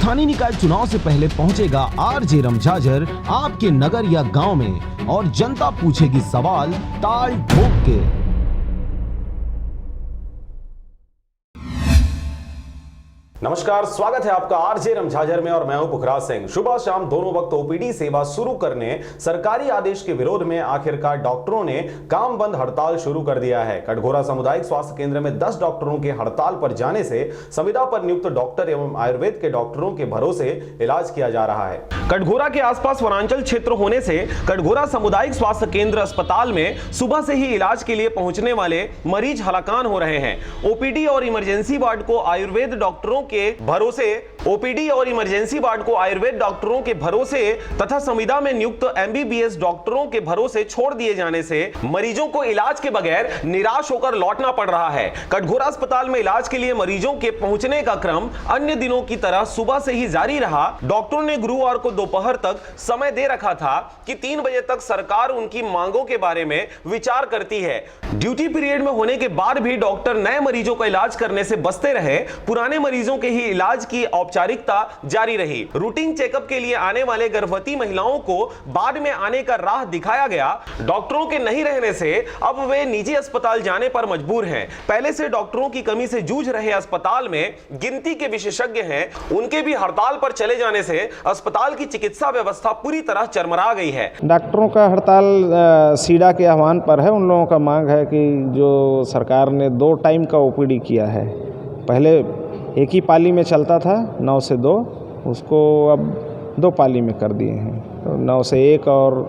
स्थानीय निकाय चुनाव से पहले पहुंचेगा आरजे रमझाझर आपके नगर या गांव में और जनता पूछेगी सवाल ताल ठोक के। नमस्कार, स्वागत है आपका आरजे रमझाझर में और मैं हूं पुखराज सिंह। सुबह शाम दोनों वक्त ओपीडी सेवा शुरू करने सरकारी आदेश के विरोध में आखिरकार डॉक्टरों ने काम बंद हड़ताल शुरू कर दिया है। कटघोरा सामुदायिक स्वास्थ्य केंद्र में 10 डॉक्टरों के हड़ताल पर जाने से संविदा पर नियुक्त डॉक्टर एवं आयुर्वेद के डॉक्टरों के भरोसे इलाज किया जा रहा है। कटघोरा के आसपास वनांचल क्षेत्र होने से कटघोरा सामुदायिक स्वास्थ्य केंद्र अस्पताल में सुबह से ही इलाज के लिए पहुंचने वाले मरीज हलाकान हो रहे हैं। ओपीडी और इमरजेंसी वार्ड को आयुर्वेद डॉक्टरों के भरोसे तथा संविदा में नियुक्त एमबीबीएस डॉक्टरों के भरोसे छोड़ दिए जाने से मरीजों को इलाज के बगैर निराश होकर लौटना पड़ रहा है। कटघोरा अस्पताल में इलाज के लिए मरीजों के पहुंचने का क्रम अन्य दिनों की तरह सुबह से ही जारी रहा। डॉक्टरों ने गुरुवार को दोपहर तक समय दे रखा था कि 3 बजे तक सरकार उनकी मांगों के बारे में विचार करती है। ड्यूटी पीरियड में होने के बाद भी डॉक्टर नए मरीजों का इलाज करने से बचते रहे। पुराने मरीजों के ही इलाज की औपचारिकता जारी रही। रूटीन चेकअप के लिए आने वाले गर्भवती महिलाओं को बाद में आने का राह दिखाया गया। डॉक्टरों के नहीं रहने से अब वे निजी अस्पताल जाने पर मजबूर हैं। पहले से डॉक्टरों की कमी से जूझ रहे अस्पताल में गिनती के विशेषज्ञ हैं, उनके भी हड़ताल पर चले जाने से अस्पताल की चिकित्सा व्यवस्था पूरी तरह चरमरा गई है। डॉक्टरों का हड़ताल सीडा के आह्वान पर है। उन लोगों का मांग है कि जो सरकार ने 2 टाइम का ओपीडी किया है, पहले एक ही पाली में चलता था 9 से 2, उसको अब 2 पाली में कर दिए हैं। तो 9 से 1 और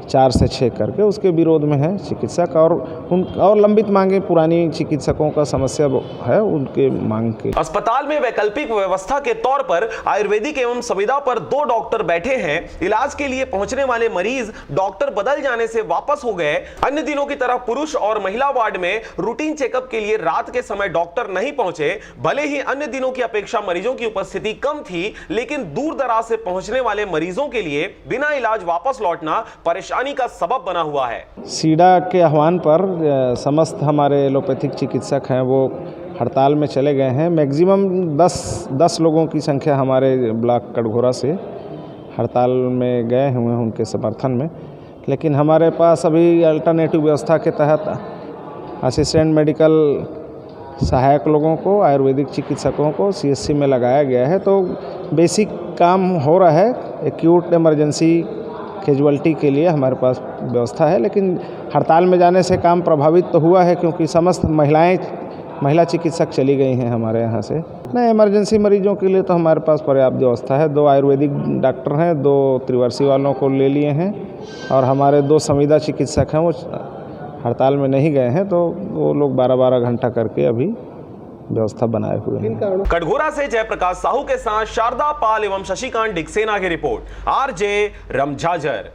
4 से 6 करके उसके विरोध में है चिकित्सक और लंबित मांगे पुरानी चिकित्सकों का समस्या है, उनके मांग के। अस्पताल में वैकल्पिक व्यवस्था के तौर पर आयुर्वेदिक एवं संविदा पर 2 डॉक्टर बैठे हैं। इलाज के लिए पहुंचने वाले मरीज डॉक्टर बदल जाने से वापस हो गए। अन्य दिनों की तरह पुरुष और महिला वार्ड में रूटीन चेकअप के लिए रात के समय डॉक्टर नहीं पहुंचे। भले ही अन्य दिनों की अपेक्षा मरीजों की उपस्थिति कम थी, लेकिन दूर दराज से पहुंचने वाले मरीजों के लिए बिना इलाज वापस लौटना परेशानी का सबब बना हुआ है। सीडा के आह्वान पर समस्त हमारे एलोपैथिक चिकित्सक हैं वो हड़ताल में चले गए हैं। मैक्सिमम 10 लोगों की संख्या हमारे ब्लॉक कटघोरा से हड़ताल में गए हुए हैं उनके समर्थन में। लेकिन हमारे पास अभी अल्टरनेटिव व्यवस्था के तहत असिस्टेंट मेडिकल सहायक लोगों को, आयुर्वेदिक चिकित्सकों को सीएससी में लगाया गया है। तो बेसिक काम हो रहा है। एक्यूट इमरजेंसी कैजुअल्टी के लिए हमारे पास व्यवस्था है, लेकिन हड़ताल में जाने से काम प्रभावित तो हुआ है क्योंकि समस्त महिला चिकित्सक चली गई हैं हमारे यहाँ से। नहीं, इमरजेंसी मरीजों के लिए तो हमारे पास पर्याप्त व्यवस्था है। 2 आयुर्वेदिक डॉक्टर हैं, 2 त्रिवर्षी वालों को ले लिए हैं और हमारे 2 संविदा चिकित्सक हैं, वो हड़ताल में नहीं गए हैं, तो वो लोग 12-12 घंटा करके अभी व्यवस्था बनाए हुए हैं। कटघोरा से जयप्रकाश साहू के साथ शारदा पाल एवं शशिकांत डिक्सेना की रिपोर्ट, आरजे रमझाझर।